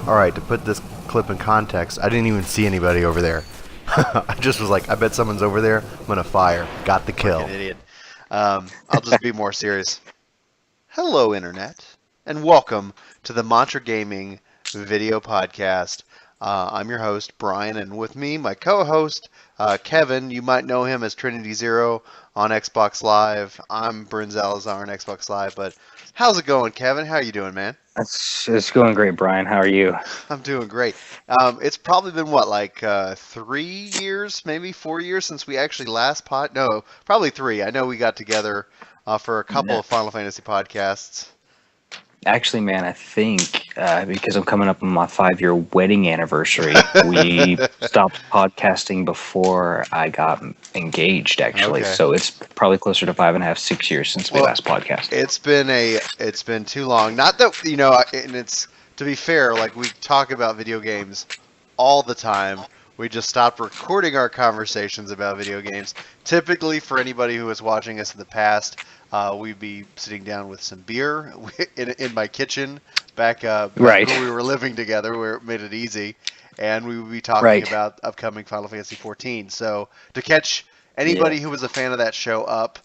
All right, to put this clip in context, I didn't even see anybody over there. I just was like, I bet someone's over there. I'm gonna fire. Got the kill. Fucking idiot. I'll just be more serious. Hello, Internet, and welcome to the MontraGaming video podcast. I'm your host, Brian, and with me, my co-host, Kevin. You might know him as Trinity Zero on Xbox Live. I'm Bryn Zalazar on Xbox Live, but how's it going, Kevin? How are you doing, man? It's going great, Brian. How are you? I'm doing great. It's probably been, what, like 3 years, maybe 4 years since we actually last No, probably 3. I know we got together for a couple of Final Fantasy podcasts. Actually, man, I think because I'm coming up on my 5-year wedding anniversary, we stopped podcasting before I got engaged. Actually, Okay. so it's probably closer to 5.5, 6 years since we last podcasted. It's been too long. Not that, and it's, to be fair, like, we talk about video games all the time. We just stopped recording our conversations about video games. Typically, for anybody who was watching us in the past, we'd be sitting down with some beer in my kitchen back Right. when we were living together, where it made it easy, and we would be talking Right. about upcoming Final Fantasy XIV. So to catch anybody who was a fan of that show up,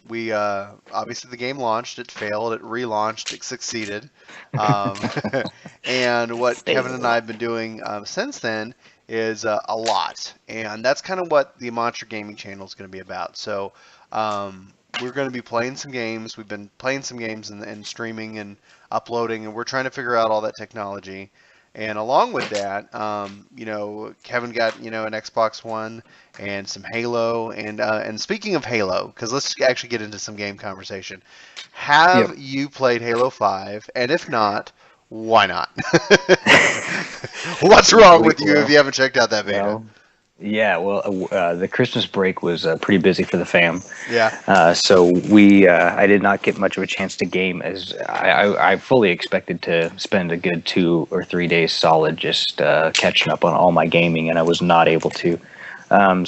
we obviously the game launched, it failed, it relaunched, it succeeded, and what Kevin and I have been doing since then is a lot, and that's kind of what the MontraGaming channel is going to be about. So we're going to be playing some games. We've been playing some games and streaming and uploading, and we're trying to figure out all that technology. And along with that, Kevin got an Xbox One and some Halo. And speaking of Halo, because let's actually get into some game conversation. Have you played Halo 5? And if not, why not? What's wrong with you if you haven't checked out that beta? The Christmas break was pretty busy for the fam. Yeah. So I did not get much of a chance to game, as I fully expected to spend a good 2 or 3 days solid just catching up on all my gaming, and I was not able to. And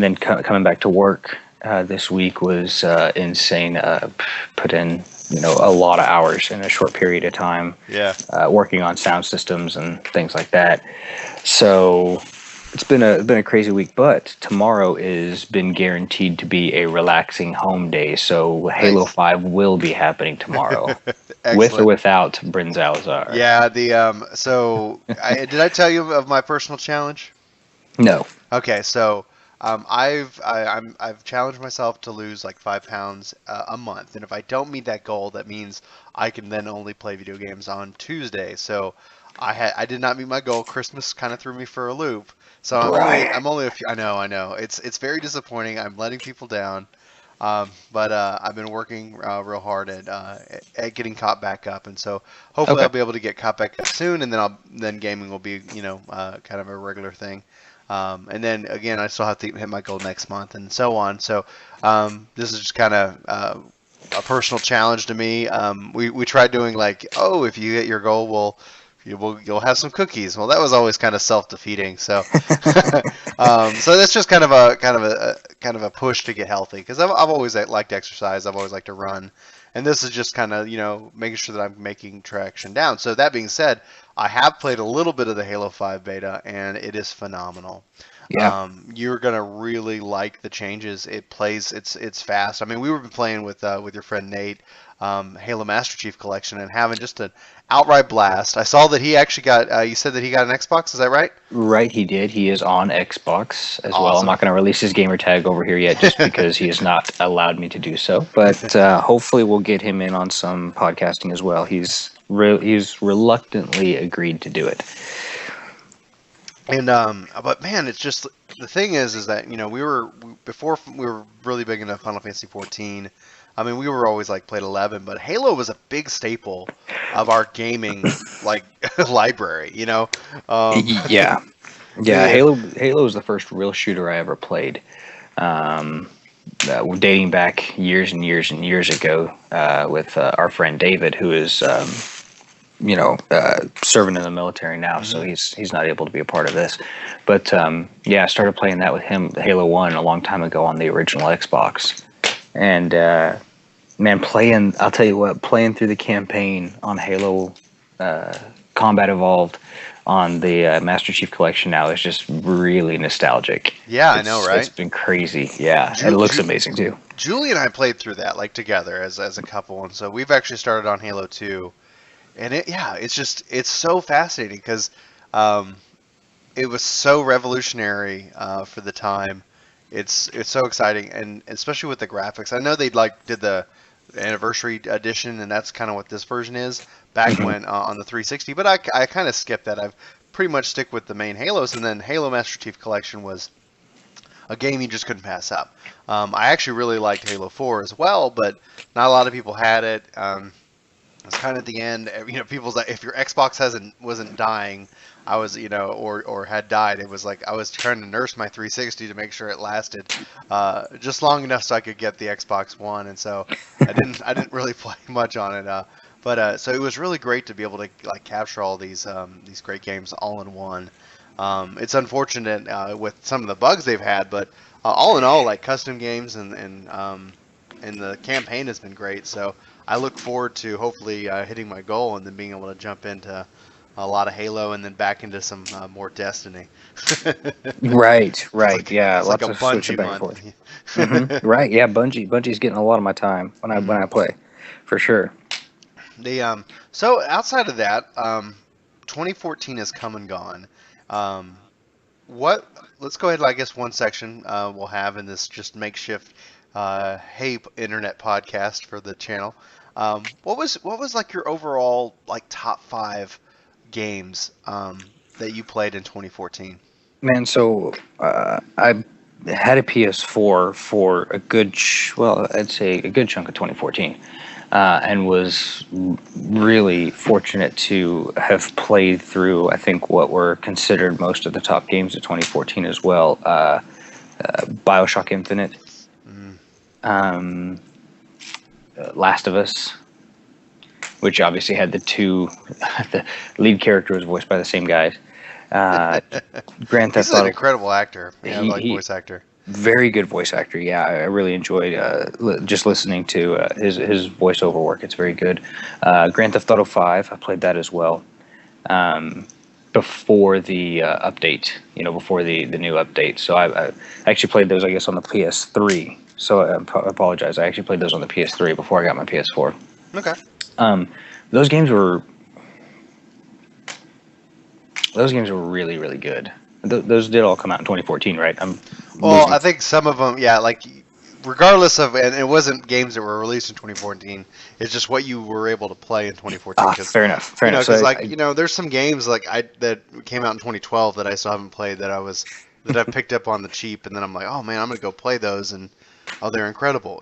then coming back to work this week was insane. Put in a lot of hours in a short period of time. Yeah. Working on sound systems and things like that. So it's been a crazy week, but tomorrow is been guaranteed to be a relaxing home day. So Halo 5 will be happening tomorrow, with or without Bryn Zalazar. Yeah. Did I tell you of my personal challenge? No. Okay, so I've challenged myself to lose like 5 pounds a month, and if I don't meet that goal, that means I can then only play video games on Tuesday. So I did not meet my goal. Christmas kind of threw me for a loop. So I'm only a few. I know. It's very disappointing. I'm letting people down. But I've been working real hard at getting caught back up, and so hopefully I'll be able to get caught back up soon, and then gaming will be kind of a regular thing. And then again, I still have to hit my goal next month, and so on. So this is just kind of a personal challenge to me. We tried doing like, if you hit your goal, you'll have some cookies. Well, that was always kind of self-defeating. So so that's just kind of a push to get healthy, because I've always liked exercise. I've always liked to run. And this is just kind of, making sure that I'm making traction down. So that being said, I have played a little bit of the Halo 5 beta, and it is phenomenal. Yeah. You're gonna really like the changes. It plays. It's fast. I mean, we were playing with your friend Nate, Halo Master Chief Collection, and having just an outright blast. I saw that he actually got. You said that he got an Xbox. Is that right? Right, he did. He is on Xbox as well. Awesome. I'm not going to release his gamer tag over here yet, just because he has not allowed me to do so. But hopefully, we'll get him in on some podcasting as well. He's reluctantly agreed to do it. And but man, it's just, the thing is that before we were really big into Final Fantasy XIV. I mean, we were always like played 11, but Halo was a big staple of our gaming library. Yeah. Yeah. Halo was the first real shooter I ever played. Dating back years and years and years ago, with our friend David, who is serving in the military now, so he's not able to be a part of this. But I started playing that with him, Halo 1, a long time ago on the original Xbox. And man, I'll tell you what, playing through the campaign on Halo Combat Evolved on the Master Chief Collection now is just really nostalgic. Yeah, I know, It's right? been crazy. Yeah, and it looks amazing too. Julie and I played through that like together as a couple, and so we've actually started on Halo 2, and it's so fascinating because um, it was so revolutionary for the time. It's so exciting, and especially with the graphics. I know they like did the anniversary edition, and that's kind of what this version is back Mhm. when on the 360. But I kind of skipped that. I've pretty much stick with the main Halos, and then Halo Master Chief Collection was a game you just couldn't pass up. I actually really liked Halo 4 as well, but not a lot of people had it. It's kind of at the end. People's like, if your Xbox wasn't dying, I was, or had died. It was like I was trying to nurse my 360 to make sure it lasted just long enough so I could get the Xbox One, and so I didn't really play much on it. But so it was really great to be able to like capture all these great games all in one. It's unfortunate with some of the bugs they've had, but all in all, like custom games and the campaign has been great. So I look forward to hopefully hitting my goal and then being able to jump into a lot of Halo and then back into some more Destiny. Right, It's right. like Yeah, it's like lots a of switching Bungie back and month. forth. Right, yeah. Bungie's getting a lot of my time when Mhm. I play, for sure. So outside of that, 2014 has come and gone. Um, what? Let's go ahead. I guess one section we'll have in this just makeshift hey internet podcast for the channel. What was like your overall like top five games that you played in 2014? Man, so I had a PS4 for a well, I'd say a good chunk of 2014, and was really fortunate to have played through, I think, what were considered most of the top games of 2014 as well. BioShock Infinite, Mm. um, Last of Us, which obviously had the lead character was voiced by the same guys. Uh, Grand He's Theft an Auto. incredible actor. Yeah, like He voice actor. Very good voice actor. Yeah, I really enjoyed just listening to his voiceover work. It's very good. Grand Theft Auto 5, I played that as well. Um, before the update, before the new update. So I actually played those, I guess, on the PS3. So I apologize. I actually played those on the PS3 before I got my PS4. Okay. Um, those games were those games were really really good. Those did all come out in 2014, right? I'm Well, I losing. think some of them, yeah, like regardless of, and it wasn't games that were released in 2014. It's just what you were able to play in 2014. Because Fair enough. Fair enough. So there's some games like I that came out in 2012 that I still haven't played that I picked up on the cheap, and then I'm like, oh man, I'm gonna go play those, and oh, they're incredible.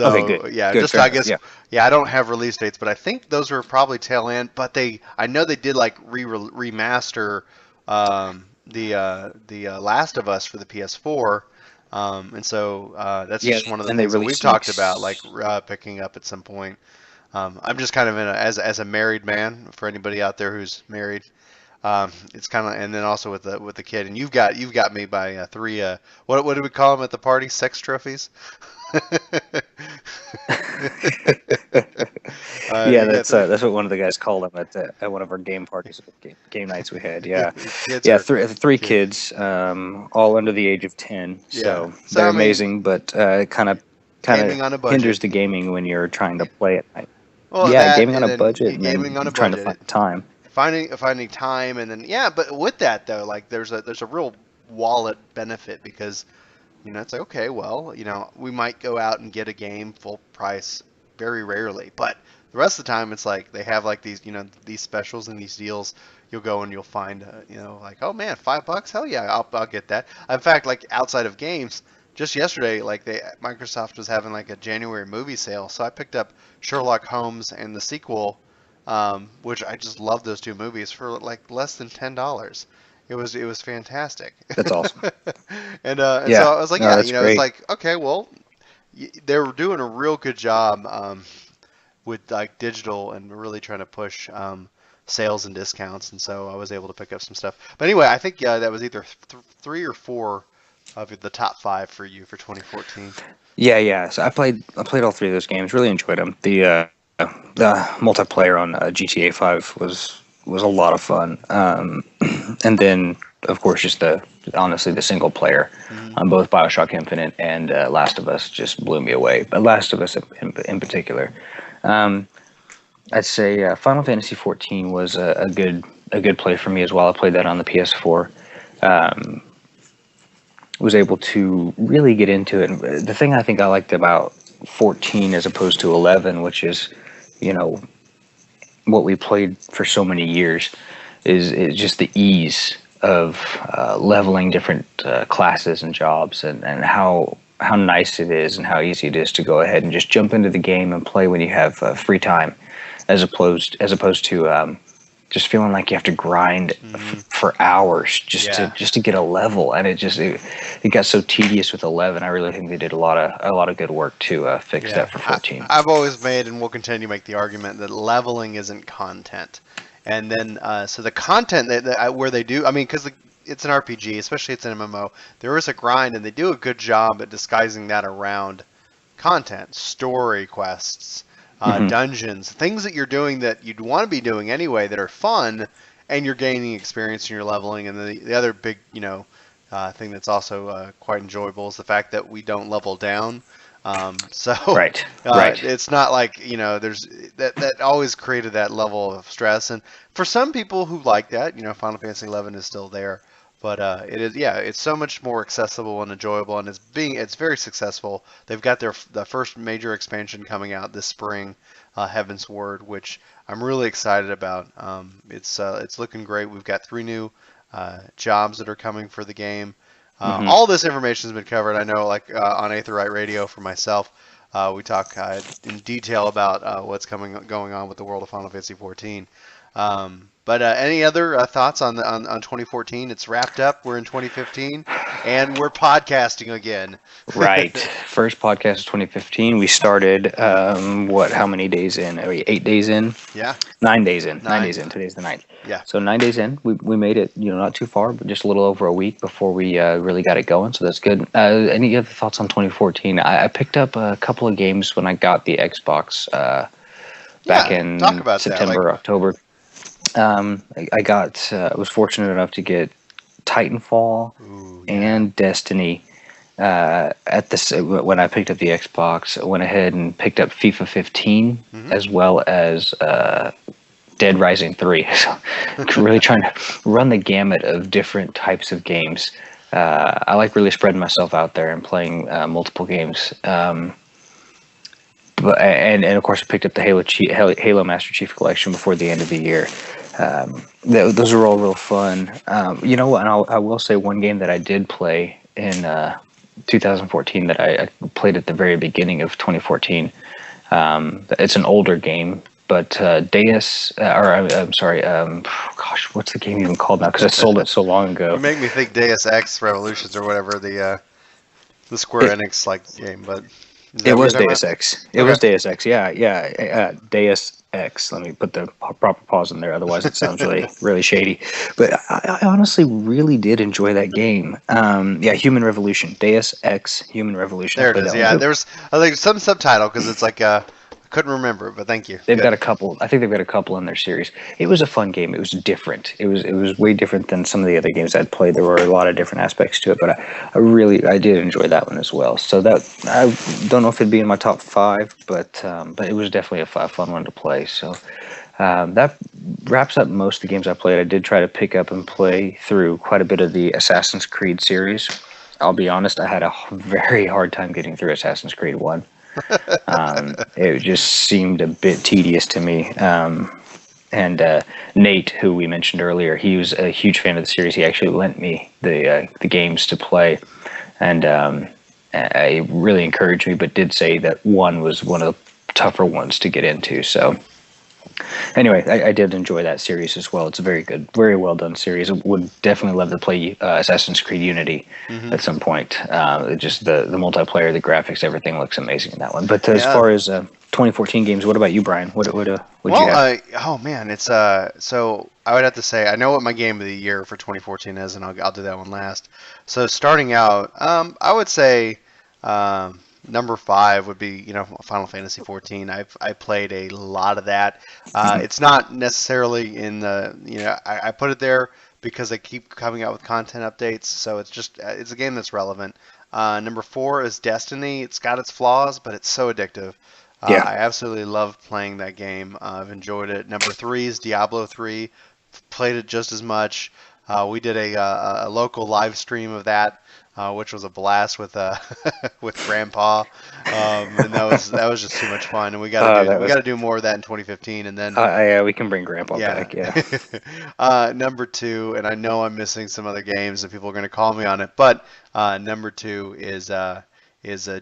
okay, good, So yeah, good, just fair I enough. guess Yeah. yeah, I don't have release dates, but I think those were probably tail end. But I know they did like remaster the Last of Us for the PS4. And so that's Yeah, just one of the and they things that we've released an talked about, like picking up at some point. I'm just kind of as a married man, for anybody out there who's married. It's kind of, and then also with the kid, and you've got me by three. What do we call them at the party? Sex trophies. yeah, You got three. that's what one of the guys called them at one of our game parties, game nights we had. Yeah, Kids yeah, are three kid. kids, all under the age of 10. Yeah. So So they're I mean, amazing, but kind of gaming on a budget. hinders the gaming when you're trying to play at night. Well, Yeah, that gaming on and a then budget, and gaming on then a trying to find budget. the time. Finding time, and then yeah, but with that though, like there's a real wallet benefit because it's like, okay, well, we might go out and get a game full price very rarely, but the rest of the time it's like they have like these specials and these deals. You'll go and you'll find like, oh man, $5, hell yeah, I'll get that. In fact, like outside of games, just yesterday, like Microsoft was having like a January movie sale, so I picked up Sherlock Holmes and the sequel, which I just love those two movies for like less than $10. It was fantastic. That's awesome. And so Yeah, I was like, no, yeah, that's it's great. like, okay, well, they were doing a real good job with like digital and really trying to push sales and discounts, and so I was able to pick up some stuff. But anyway, I think that was either three or four of the top five for you for 2014. Yeah, yeah. So I played all three of those games. Really enjoyed them. the multiplayer on GTA 5 was a lot of fun. And then, of course, just honestly the single player on both BioShock Infinite and Last of Us just blew me away. But Last of Us in particular, I'd say Final Fantasy XIV was a good play for me as well. I played that on the PS4. Was able to really get into it. And the thing I think I liked about 14 as opposed to 11, which is, you know, what we played for so many years, is just the ease of leveling different classes and jobs, and how nice it is and how easy it is to go ahead and just jump into the game and play when you have free time, as opposed to just feeling like you have to grind for hours just to get a level, and it got so tedious with 11. I really think they did a lot of good work to fix that for 14. I've always made and will continue to make the argument that leveling isn't content, and then so the content where they do, I mean, because it's an RPG, especially it's an MMO, there is a grind, and they do a good job at disguising that around content, story quests. Dungeons, things that you're doing that you'd want to be doing anyway that are fun, and you're gaining experience and you're leveling. And the other big, thing that's also quite enjoyable is the fact that we don't level down. Right. It's not like, there's that always created that level of stress. And for some people who like that, Final Fantasy XI is still there. But it is, it's so much more accessible and enjoyable, and it's very successful. They've got the first major expansion coming out this spring, Heaven's Word, which I'm really excited about. It's looking great. We've got 3 new jobs that are coming for the game. All this information has been covered. I know, like on Aetherite Radio for myself, we talk in detail about what's going on with the world of Final Fantasy XIV. But any other thoughts on 2014? It's wrapped up. We're in 2015, and we're podcasting again. Right. First podcast of 2015. We started, how many days in? Are we 8 days in? Yeah. 9 days in. 9 days in. Today's the 9th. Yeah. So 9 days in. We made it, not too far, but just a little over a week before we really got it going. So that's good. Any other thoughts on 2014? I picked up a couple of games when I got the Xbox back in September, October. I was fortunate enough to get Titanfall and Destiny when I picked up the Xbox. I went ahead and picked up FIFA 15 as well as Dead Rising 3. So really trying to run the gamut of different types of games. I like really spreading myself out there and playing multiple games. And of course I picked up the Halo Master Chief Collection before the end of the year. Those are all real fun. You know what? And I will say one game that I did play in 2014 that I played at the very beginning of 2014. It's an older game, but Deus, I'm sorry, gosh, what's the game even called now? Because I sold it so long ago. You make me think Deus Ex Revolutions or whatever the Square Enix game, but. It was Deus Ex. It was Deus Ex. Yeah. Deus Ex. Let me put the proper pause in there, otherwise it sounds really shady. But I honestly really did enjoy that game. Human Revolution. Deus Ex Human Revolution. There it is. Yeah, there's some subtitle because it's like I couldn't remember, but thank you. They've got a couple. I think they've got a couple in their series. It was a fun game. It was different. It was way different than some of the other games I'd played. There were a lot of different aspects to it, but I did enjoy that one as well. So that I don't know if it'd be in my top 5, but it was definitely a fun one to play. So that wraps up most of the games I played. I did try to pick up and play through quite a bit of the Assassin's Creed series. I'll be honest, I had a very hard time getting through Assassin's Creed 1. It just seemed a bit tedious to me. And Nate, who we mentioned earlier, he was a huge fan of the series. He actually lent me the games to play, and it really encouraged me, but did say that 1 was one of the tougher ones to get into. So anyway, I did enjoy that series as well. It's a very good, very well done series. I would definitely love to play Assassin's Creed Unity at some point. Just the multiplayer, the graphics, everything looks amazing in that one. But as far as 2014 games, what about you, Brian? What you got? Oh man, it's so I would have to say I know what my game of the year for 2014 is, and I'll do that one last. So starting out, I would say Number five would be, Final Fantasy XIV. I played a lot of that. It's not necessarily in the, I put it there because they keep coming out with content updates, so it's a game that's relevant. Number four is Destiny. It's got its flaws, but it's so addictive. Yeah. I absolutely love playing that game. I've enjoyed it. Number three is Diablo 3. Played it just as much. We did a local live stream of that, which was a blast with with Grandpa, and that was just too much fun. And we got to do more of that in 2015. And then yeah, we can bring Grandpa back. Yeah. number two, and I know I'm missing some other games, and people are going to call me on it, but number two is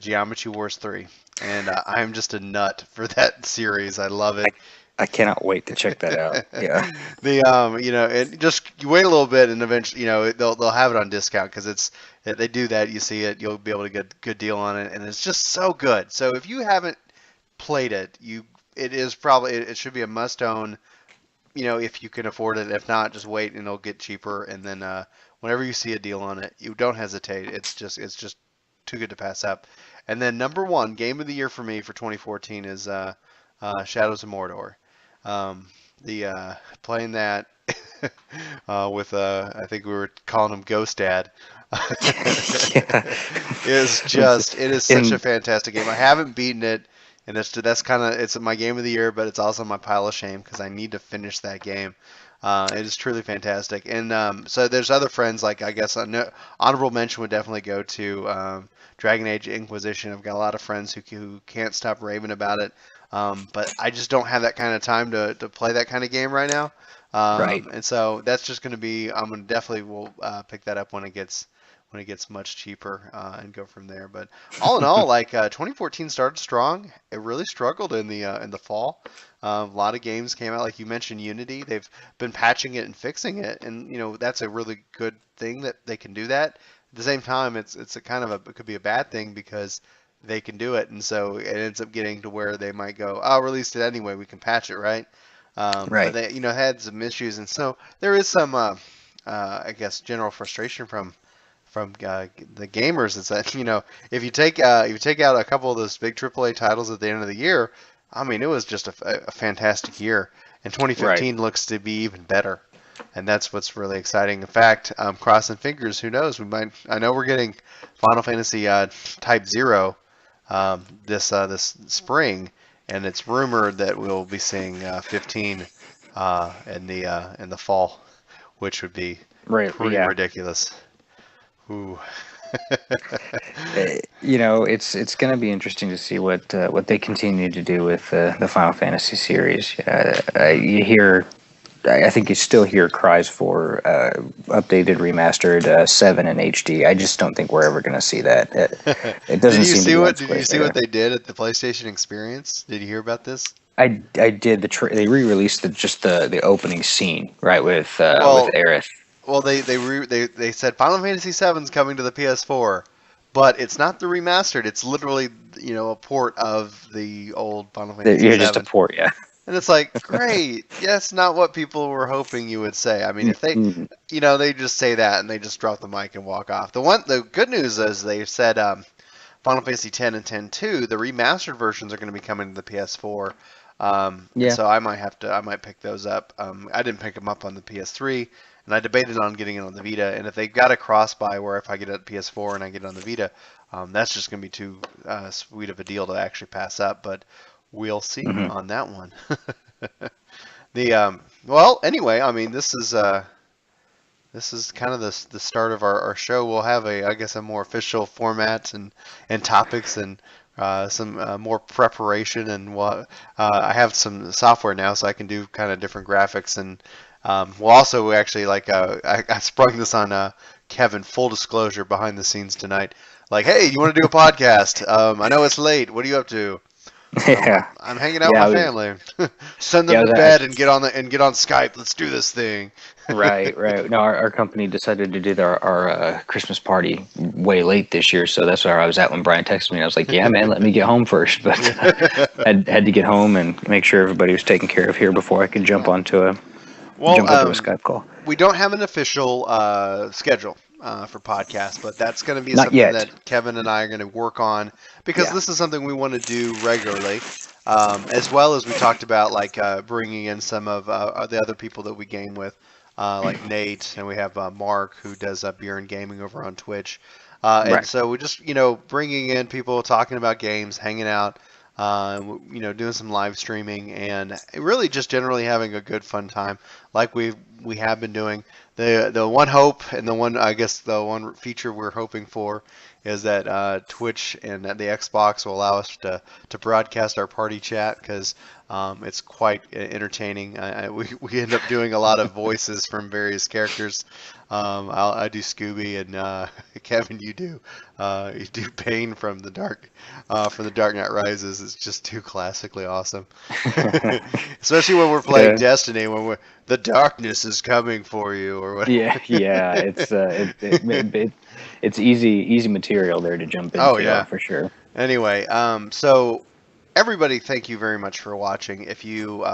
Geometry Wars 3, and I'm just a nut for that series. I love it. I cannot wait to check that out. Yeah. And just you wait a little bit, and eventually, they'll have it on discount because they do that. You see it, you'll be able to get a good deal on it, and it's just so good. So if you haven't played it, it should be a must own. If you can afford it. If not, just wait and it'll get cheaper. And then whenever you see a deal on it, you don't hesitate. It's just too good to pass up. And then number one game of the year for me for 2014 is Shadows of Mordor. Playing that with I think we were calling him Ghost Dad. It is such a fantastic game. I haven't beaten it, and it's my game of the year, but it's also my pile of shame because I need to finish that game. It is truly fantastic, and so there's other friends like I guess honorable mention would definitely go to Dragon Age Inquisition. I've got a lot of friends who can't stop raving about it. But I just don't have that kind of time to play that kind of game right now. Right. And so that's just going to be, I'm going to definitely will pick that up when it gets much cheaper and go from there. But all in all, 2014 started strong. It really struggled in the fall. A lot of games came out, like you mentioned, Unity. They've been patching it and fixing it, and that's a really good thing that they can do that. At the same time, it's a kind of it could be a bad thing because they can do it, and so it ends up getting to where they might go, "I'll release it anyway. We can patch it, right?" Right. But they, had some issues, and so there is some, I guess, general frustration from the gamers. Is that if you take out a couple of those big AAA titles at the end of the year, I mean, it was just a fantastic year, and 2015 looks to be even better. And that's what's really exciting. In fact, crossing fingers, who knows? I know we're getting Final Fantasy Type 0 this spring, and it's rumored that we'll be seeing 15 in the fall, which would be pretty ridiculous. Ooh. It's going to be interesting to see what they continue to do with the Final Fantasy series. I think you still hear cries for updated, remastered 7 in HD. I just don't think we're ever going to see that. It doesn't seem to be. Did you see what they did at the PlayStation Experience? Did you hear about this? I did. They re-released the opening scene, right, with Aerith. Well, they said Final Fantasy VII's coming to the PS4, but it's not the remastered. It's literally a port of the old Final Fantasy VII. You're just a port, yeah. And it's like, great. Yes, not what people were hoping you would say. I mean, if they, they just say that and they just drop the mic and walk off. The good news is they said Final Fantasy X and X-2, the remastered versions are going to be coming to the PS4. So I might pick those up. I didn't pick them up on the PS3, and I debated on getting it on the Vita. And if they've got a cross-buy where if I get it at PS4 and I get it on the Vita, that's just going to be too sweet of a deal to actually pass up. But we'll see on that one. Well, anyway, I mean, this is kind of the start of our show. We'll have a more official format and topics and some more preparation, and I have some software now, so I can do kind of different graphics, and we'll also actually I sprung this on Kevin. Full disclosure, behind the scenes tonight. Like, hey, you want to do a podcast? I know it's late. What are you up to? Yeah, I'm hanging out with my family. Send them to bed and get on Skype. Let's do this thing. Right. No, our company decided to do our Christmas party way late this year, so that's where I was at when Brian texted me. I was like, "Yeah, man, let me get home first." But had to get home and make sure everybody was taken care of here before I could jump onto a Skype call. We don't have an official schedule. for podcasts, but that's going to be Not something yet. that Kevin and I are going to work on because Yeah. this is something we want to do regularly, as well as we talked about like bringing in some of the other people that we game with, like Nate, and we have Mark who does beer and gaming over on Twitch, and Right. so we just bringing in people talking about games, hanging out. Doing some live streaming and really just generally having a good fun time, like we have been doing. The one hope and the one I guess the one feature we're hoping for is that Twitch and the Xbox will allow us to broadcast our party chat because it's quite entertaining. We end up doing a lot of voices from various characters. I do Scooby and Kevin, you do Bane from the Dark Knight Rises. It's just too classically awesome, especially when we're playing Yeah. Destiny when the darkness is coming for you or whatever. Yeah. It's easy material there to jump into. Oh yeah. For sure. Anyway, so everybody, thank you very much for watching. If you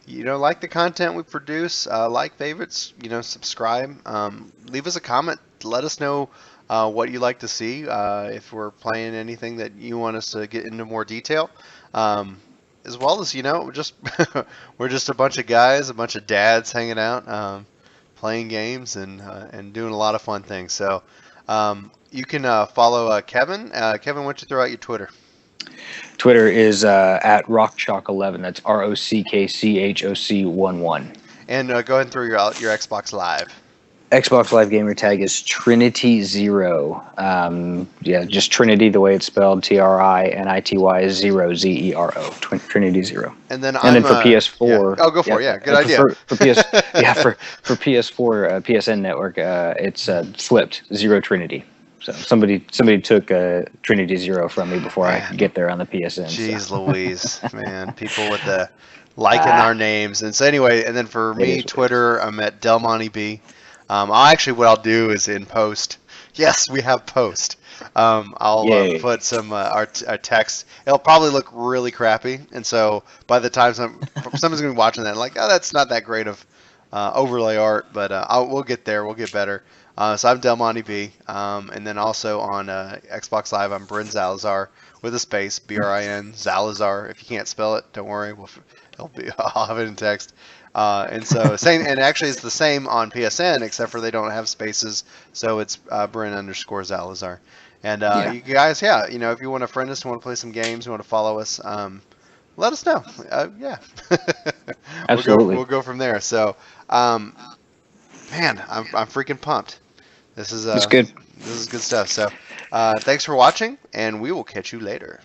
like the content we produce, like favorites, subscribe, leave us a comment, let us know what you like to see. If we're playing anything that you want us to get into more detail, as well as we're just we're just a bunch of guys, a bunch of dads hanging out, playing games and doing a lot of fun things. So. You can follow Kevin. Kevin, why don't you throw out your Twitter? Twitter is at RockChalk11. That's RockChoc11. And go ahead and throw your Xbox Live. Xbox Live gamer tag is Trinity Zero. Just Trinity the way it's spelled, TRINITY 0 ZERO. Trinity Zero. And then for Yeah. PS4. Oh, go for it. Yeah, good idea. For PS4 PSN network, it's flipped Zero Trinity. So somebody took Trinity Zero from me before I get there on the PSN. Jeez Louise, man, people with the liking our names. And so anyway, and then for me, Twitter, I'm at DelmonteB. What I'll do is in post. Yes, we have post. I'll put some our text. It'll probably look really crappy, and so by the time someone's gonna be watching that, like, oh, that's not that great of overlay art, but we'll get there. We'll get better. So I'm DelmonteB, and then also on Xbox Live, I'm Bryn Zalazar with a space, BRIN Zalazar. If you can't spell it, don't worry. I'll have it in text. And so same, and actually it's the same on PSN except for they don't have spaces, so it's Bryn_Zalazar. And you guys, if you want to friend us, want to play some games, you want to follow us, let us know. Absolutely. We'll go from there. So, man, I'm freaking pumped. This is it's good. This is good stuff. So, thanks for watching, and we will catch you later.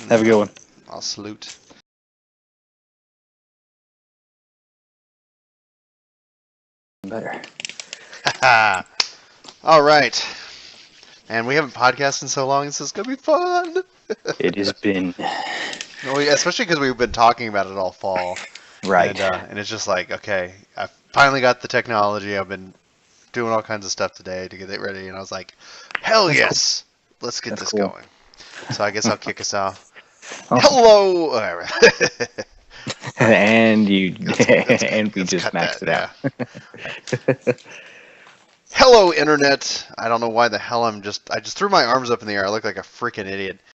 Have a good one. I'll salute. Better. All right. And we haven't podcasted in so long, so it's going to be fun. It has been. Especially because we've been talking about it all fall. Right. And it's just like, okay, I finally got the technology. I've been doing all kinds of stuff today to get it ready. And I was like, hell yes. Cool. Let's get this going. So I guess I'll kick us off. Hello. And we just maxed it out. Hello, Internet. I don't know why the hell I just threw my arms up in the air. I look like a freaking idiot.